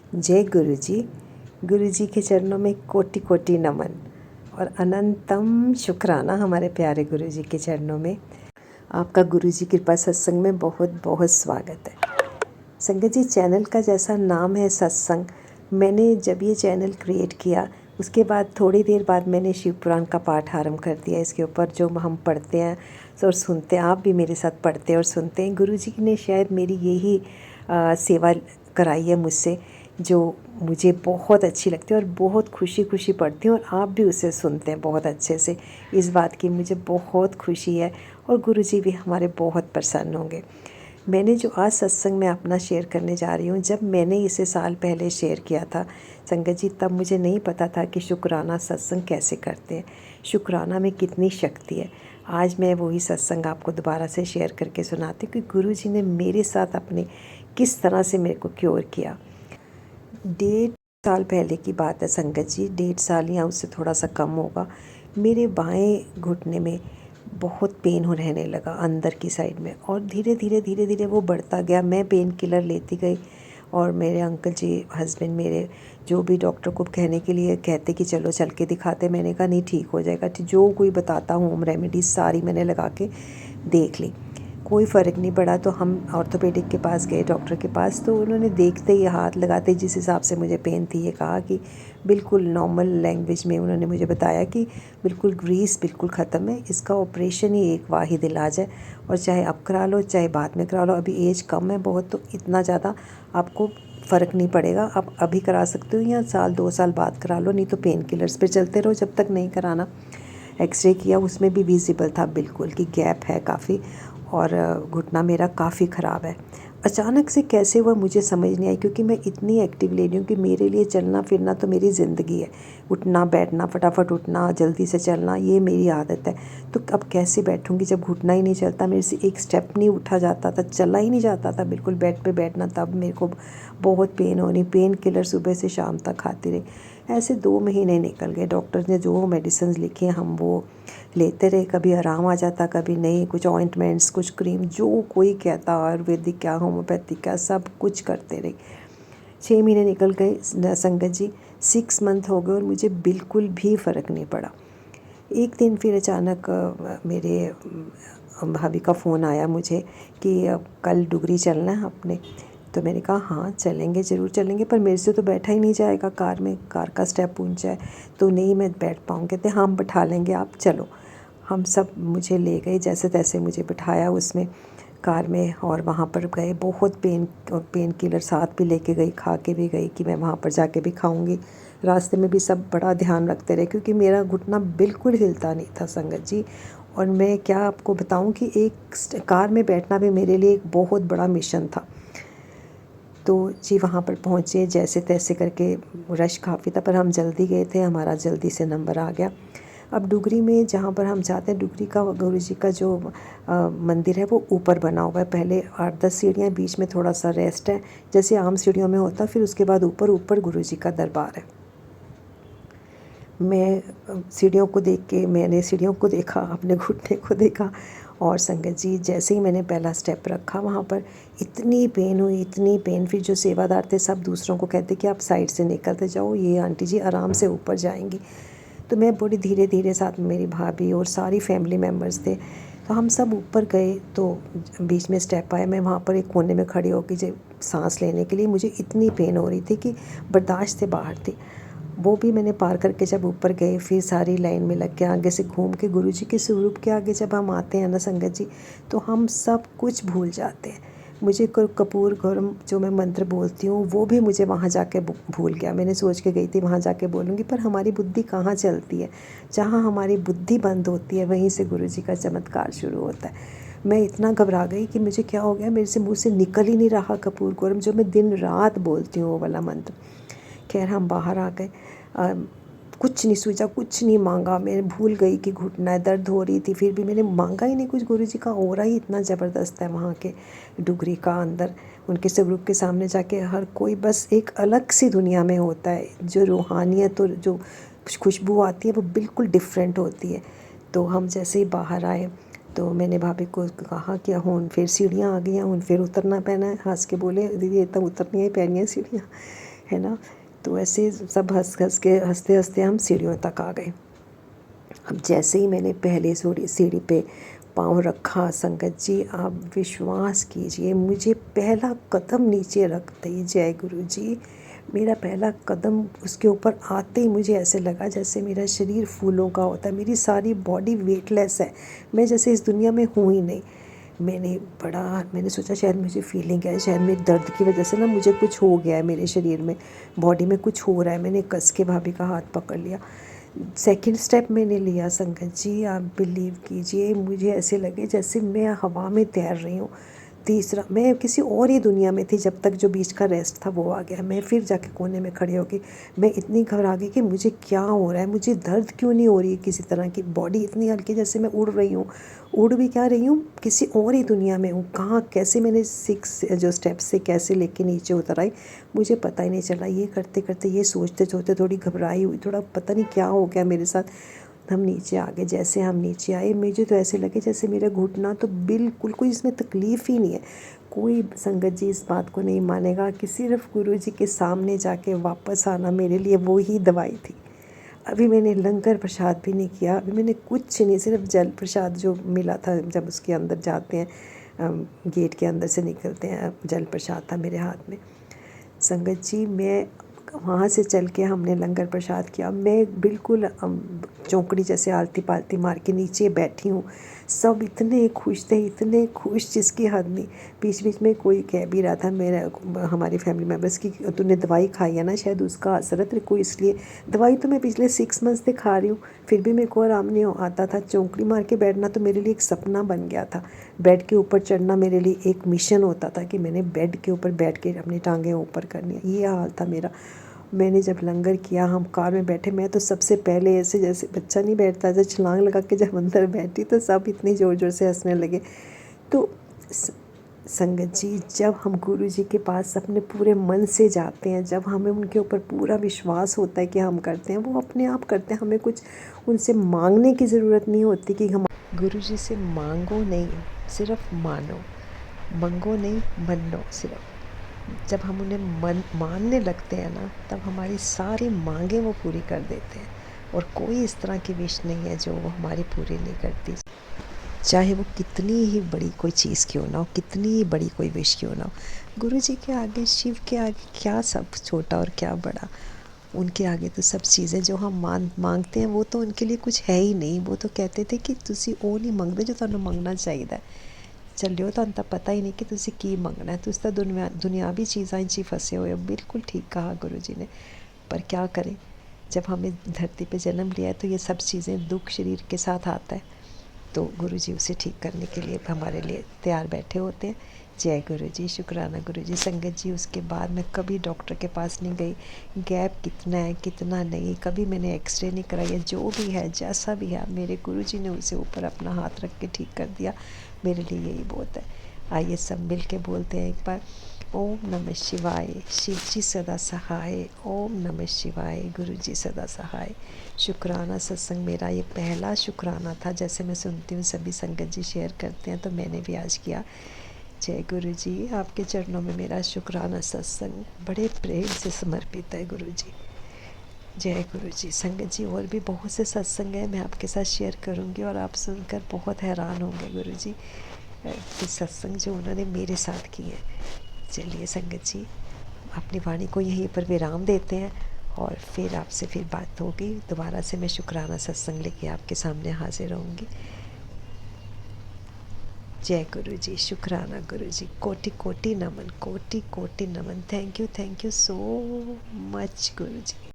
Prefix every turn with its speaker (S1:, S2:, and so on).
S1: जय गुरु जी के चरणों में कोटि कोटि नमन और अनंतम शुक्राना हमारे प्यारे गुरु जी के चरणों में। आपका गुरु जी कृपा सत्संग में बहुत बहुत स्वागत है। संगत जी, चैनल का जैसा नाम है सत्संग, मैंने जब ये चैनल क्रिएट किया उसके बाद थोड़ी देर बाद मैंने शिव पुराण का पाठ आरंभ कर दिया। इसके ऊपर जो हम पढ़ते हैं और सुनते हैं, आप भी मेरे साथ पढ़ते और सुनते हैं। गुरु जी ने शायद मेरी यही सेवा कराई है मुझसे, जो मुझे बहुत अच्छी लगती है और बहुत खुशी खुशी पढ़ती हूँ, और आप भी उसे सुनते हैं बहुत अच्छे से। इस बात की मुझे बहुत खुशी है और गुरु जी भी हमारे बहुत प्रसन्न होंगे। मैंने जो आज सत्संग में अपना शेयर करने जा रही हूँ, जब मैंने इसे साल पहले शेयर किया था संगत जी, तब मुझे नहीं पता था कि शुक्राना सत्संग कैसे करते हैं, शुक्राना में कितनी शक्ति है। आज मैं वही सत्संग आपको दोबारा से शेयर करके सुनाती हूँ कि गुरु जी ने मेरे साथ अपने किस तरह से मेरे को क्योर किया। 1.5 साल पहले की बात है संगत जी, 1.5 साल या उससे थोड़ा सा कम होगा। मेरे बाएं घुटने में बहुत पेन हो रहने लगा अंदर की साइड में, और धीरे धीरे वो बढ़ता गया। मैं पेन किलर लेती गई और मेरे अंकल जी, हस्बैंड मेरे, जो भी डॉक्टर को कहने के लिए कहते कि चलो चल के दिखाते। मैंने कहा नहीं, ठीक हो जाएगा। जो कोई बताता होम रेमेडीज सारी मैंने लगा के देख ली, कोई फ़र्क नहीं पड़ा। तो हम ऑर्थोपेडिक के पास गए, डॉक्टर के पास। तो उन्होंने देखते ही, हाथ लगाते जिस हिसाब से मुझे पेन थी, ये कहा कि बिल्कुल नॉर्मल लैंग्वेज में उन्होंने मुझे बताया कि बिल्कुल ग्रीस बिल्कुल ख़त्म है, इसका ऑपरेशन ही एक वाहिद इलाज है, और चाहे अब करा लो चाहे बाद में करा लो। अभी एज कम है बहुत, तो इतना ज़्यादा आपको फ़र्क नहीं पड़ेगा। आप अभी करा सकते हो या 1-2 साल बाद करा लो, नहीं तो पेन किलर्स पे चलते रहो जब तक नहीं कराना। एक्सरे किया, उसमें भी विजिबल था बिल्कुल कि गैप है काफ़ी, और घुटना मेरा काफ़ी ख़राब है। अचानक से कैसे हुआ मुझे समझ नहीं आई, क्योंकि मैं इतनी एक्टिव लेडी हूँ कि मेरे लिए चलना फिरना तो मेरी ज़िंदगी है। उठना बैठना, फटाफट उठना, जल्दी से चलना, ये मेरी आदत है। तो अब कैसे बैठूँगी जब घुटना ही नहीं चलता, मेरे से एक स्टेप नहीं उठा जाता था, चला ही नहीं जाता था बिल्कुल बेड पे बैठना। तब मेरे को बहुत पेन होनी, पेन किलर सुबह से शाम तक खाती रही। ऐसे 2 महीने निकल गए। डॉक्टर ने जो मेडिसिन लिखी हम वो लेते रहे। कभी आराम आ जाता, कभी नहीं। कुछ ऑइंटमेंट्स, कुछ क्रीम, जो कोई कहता, आयुर्वेदिक क्या होम्योपैथिक क्या, सब कुछ करते रहे। 6 महीने निकल गए संगत जी, 6 मंथ हो गए और मुझे बिल्कुल भी फ़र्क नहीं पड़ा। एक दिन फिर अचानक मेरे भाभी का फ़ोन आया मुझे कि कल डुगरी चलना है अपने। तो मैंने कहा हाँ चलेंगे, ज़रूर चलेंगे, पर मेरे से तो बैठा ही नहीं जाएगा कार में, कार का स्टेप ऊंचा है, तो नहीं मैं बैठ पाऊँगी। कहते हाँ, हम बैठा लेंगे, आप चलो। हम सब मुझे ले गए, जैसे तैसे मुझे बिठाया उसमें कार में, और वहाँ पर गए। बहुत पेन किलर साथ भी लेके गई, खा के भी गई कि मैं वहाँ पर जाके भी खाऊंगी। रास्ते में भी सब बड़ा ध्यान रखते रहे, क्योंकि मेरा घुटना बिल्कुल हिलता नहीं था संगत जी। और मैं क्या आपको बताऊं कि एक कार में बैठना भी मेरे लिए एक बहुत बड़ा मिशन था। तो जी वहाँ पर पहुँचे, जैसे तैसे करके। रश काफ़ी था पर हम जल्दी गए थे, हमारा जल्दी से नंबर आ गया। अब डुगरी में जहाँ पर हम जाते हैं, डुगरी का गुरु जी का जो मंदिर है वो ऊपर बना हुआ है। पहले 8-10 सीढ़ियाँ, बीच में थोड़ा सा रेस्ट है जैसे आम सीढ़ियों में होता, फिर उसके बाद ऊपर ऊपर गुरु जी का दरबार है। सीढ़ियों को देख के, मैंने सीढ़ियों को देखा, अपने घुटने को देखा, और संगत जी जैसे ही मैंने पहला स्टेप रखा वहाँ पर इतनी पेन हुई, इतनी पेन। फिर जो सेवादार थे सब दूसरों को कहते कि आप साइड से निकलते जाओ, ये आंटी जी आराम से ऊपर जाएंगी। तो मैं बड़ी धीरे धीरे, साथ में मेरी भाभी और सारी फैमिली मेम्बर्स थे, तो हम सब ऊपर गए। तो बीच में स्टेप आया, मैं वहाँ पर एक कोने में खड़ी होकर जो सांस लेने के लिए, मुझे इतनी पेन हो रही थी कि बर्दाश्त से बाहर थी। वो भी मैंने पार करके जब ऊपर गए, फिर सारी लाइन में लग के आगे से घूम के गुरुजी के स्वरूप के आगे जब हम आते हैं ना संगत जी, तो हम सब कुछ भूल जाते हैं। मुझे कपूर गौरम जो मैं मंत्र बोलती हूँ वो भी मुझे वहाँ जाके भूल गया। मैंने सोच के गई थी वहाँ जाके बोलूँगी, पर हमारी बुद्धि कहाँ चलती है। जहाँ हमारी बुद्धि बंद होती है वहीं से गुरुजी का चमत्कार शुरू होता है। मैं इतना घबरा गई कि मुझे क्या हो गया, मेरे से मुँह से निकल ही नहीं रहा कपूर गौरम, जो मैं दिन रात बोलती हूँ वो वाला मंत्र। खैर हम बाहर आ गए। कुछ नहीं सूझा, कुछ नहीं मांगा। मैं भूल गई कि घुटना दर्द हो रही थी, फिर भी मैंने मांगा ही नहीं कुछ। गुरुजी का ऑरा ही इतना ज़बरदस्त है वहाँ के डुगरी का अंदर। उनके स्वरूप के सामने जाके हर कोई बस एक अलग सी दुनिया में होता है। जो रूहानियत और जो खुशबू आती है वो बिल्कुल डिफरेंट होती है। तो हम जैसे ही बाहर आए तो मैंने भाभी को कहा कि हुन फिर सीढ़ियाँ आ गई हैं, हुन फिर उतरना पैना है। हंस के बोले दीदी इतना उतरनी है पैनी है सीढ़ियाँ। है ना। तो ऐसे सब हंसते हंसते हम सीढ़ियों तक आ गए। अब जैसे ही मैंने पहले सीढ़ी पे पाँव रखा, संगत जी आप विश्वास कीजिए, मुझे पहला कदम नीचे रखते ही, जय गुरु जी, मेरा पहला कदम उसके ऊपर आते ही मुझे ऐसे लगा जैसे मेरा शरीर फूलों का होता है, मेरी सारी बॉडी वेटलेस है, मैं जैसे इस दुनिया में हूँ ही नहीं। मैंने सोचा शायद मुझे फीलिंग है, शायद मेरे दर्द की वजह से ना मुझे कुछ हो गया है, मेरे शरीर में, बॉडी में कुछ हो रहा है। मैंने कस के भाभी का हाथ पकड़ लिया। सेकंड स्टेप मैंने लिया, संगत जी आप बिलीव कीजिए, मुझे ऐसे लगे जैसे मैं हवा में तैर रही हूँ। तीसरा, मैं किसी और ही दुनिया में थी जब तक जो बीच का रेस्ट था वो आ गया। मैं फिर जाके कोने में खड़ी होगी, मैं इतनी घबरा गई कि मुझे क्या हो रहा है, मुझे दर्द क्यों नहीं हो रही है किसी तरह की, बॉडी इतनी हल्की जैसे मैं उड़ रही हूँ, उड़ भी क्या रही हूँ, किसी और ही दुनिया में हूँ। कहाँ कैसे मैंने 6 जो स्टेप्स से कैसे लेके नीचे उतर आई मुझे पता ही नहीं चला। ये करते करते, ये सोचते सोचते थोड़ी घबराई हुई, थोड़ा पता नहीं क्या हो गया मेरे साथ, हम नीचे आ गए। जैसे हम नीचे आए मुझे तो ऐसे लगे जैसे मेरा घुटना तो बिल्कुल, कोई इसमें तकलीफ़ ही नहीं है। कोई संगत जी इस बात को नहीं मानेगा कि सिर्फ गुरु जी के सामने जाके वापस आना मेरे लिए वो ही दवाई थी। अभी मैंने लंगर प्रसाद भी नहीं किया, अभी मैंने कुछ नहीं, सिर्फ जल प्रसाद जो मिला था जब उसके अंदर जाते हैं, गेट के अंदर से निकलते हैं, जल प्रसाद था मेरे हाथ में। संगत जी मैं वहाँ से चल के हमने लंगर प्रसाद किया, मैं बिल्कुल चौकड़ी जैसे आलती पालती मार के नीचे बैठी हूँ। सब इतने खुश थे, इतने खुश जिसकी हद नहीं। बीच बीच में कोई कह भी रहा था मेरा, हमारी फैमिली मेम्बर्स की, तूने दवाई खाई है ना, शायद उसका असर है तेरे को, इसलिए। दवाई तो मैं पिछले 6 मंथ्स से खा रही हूँ, फिर भी मेरे को आराम नहीं आता था। चौकड़ी मार के बैठना तो मेरे लिए एक सपना बन गया था। बेड के ऊपर चढ़ना मेरे लिए एक मिशन होता था कि मैंने बेड के ऊपर बैठ के अपनी टांगें ऊपर करनी है, ये हाल था मेरा। मैंने जब लंगर किया, हम कार में बैठे, मैं तो सबसे पहले ऐसे जैसे बच्चा नहीं बैठता, ऐसे छलांग लगा के जब अंदर बैठी तो सब इतनी ज़ोर ज़ोर से हंसने लगे। तो संगत जी जब हम गुरु जी के पास अपने पूरे मन से जाते हैं, जब हमें उनके ऊपर पूरा विश्वास होता है कि हम करते हैं, वो अपने आप करते हैं। हमें कुछ उनसे मांगने की ज़रूरत नहीं होती कि हम गुरु जी से मांगो नहीं, सिर्फ मानो, मंगो नहीं मनो। सिर्फ जब हम उन्हें मानने लगते हैं ना, तब हमारी सारी मांगें वो पूरी कर देते हैं। और कोई इस तरह की विश नहीं है जो वो हमारी पूरी नहीं करती, चाहे वो कितनी ही बड़ी कोई चीज़ क्यों ना हो, कितनी ही बड़ी कोई विश क्यों ना हो। गुरु जी के आगे, शिव के आगे क्या सब छोटा और क्या बड़ा, उनके आगे तो सब चीज़ें जो हम मांगते हैं वो तो उनके लिए कुछ है ही नहीं। वो तो कहते थे कि तुसी वो नहीं मंगदे जो तुहानू मंगना चाहिए। ਚੱਲਿਓ ਤੁਹਾਨੂੰ ਤਾਂ पता ही नहीं कि तुसी की मंगना है, तुसी तो दुनियावी चीज़ों ही फंसे हुए हो। बिल्कुल ठीक कहा गुरु जी ने, पर क्या करें, जब हमें धरती पे जन्म लिया है तो ये सब चीज़ें, दुख शरीर के साथ आता है, तो गुरु जी उसे ठीक करने के लिए हमारे लिए तैयार बैठे होते हैं। जय गुरु जी, शुक्राना गुरु जी। संगत जी उसके बाद मैं कभी डॉक्टर के पास नहीं गई, गैप कितना है कितना नहीं, कभी मैंने एक्सरे नहीं कराया। जो भी है जैसा भी है, मेरे गुरु जी ने उसे ऊपर अपना हाथ रख के ठीक कर दिया, मेरे लिए यही बहुत है। आइए सब मिल के बोलते हैं एक बार, ओम नमः शिवाय, शिव जी सदा सहाय, ओम नमः शिवाय, गुरु जी सदा सहाय। शुक्राना सत्संग मेरा ये पहला शुक्राना था, जैसे मैं सुनती हूँ सभी संगत जी शेयर करते हैं, तो मैंने भी आज किया। जय गुरु जी, आपके चरणों में मेरा शुक्राना सत्संग बड़े प्रेम से समर्पित है गुरु जी। जय गुरु जी। संगत जी और भी बहुत से सत्संग हैं, मैं आपके साथ शेयर करूंगी और आप सुनकर बहुत हैरान होंगे गुरु जी कि सत्संग जो उन्होंने मेरे साथ किए हैं। चलिए संगत जी, अपनी वाणी को यहीं पर विराम देते हैं और फिर आपसे फिर बात होगी। दोबारा से मैं शुक्राना सत्संग लेके आपके सामने हाजिर रहूँगी। जय गुरु जी, शुक्राना गुरु जी, कोटि कोटि नमन, कोटि कोटि नमन। Thank you so much Guru ji.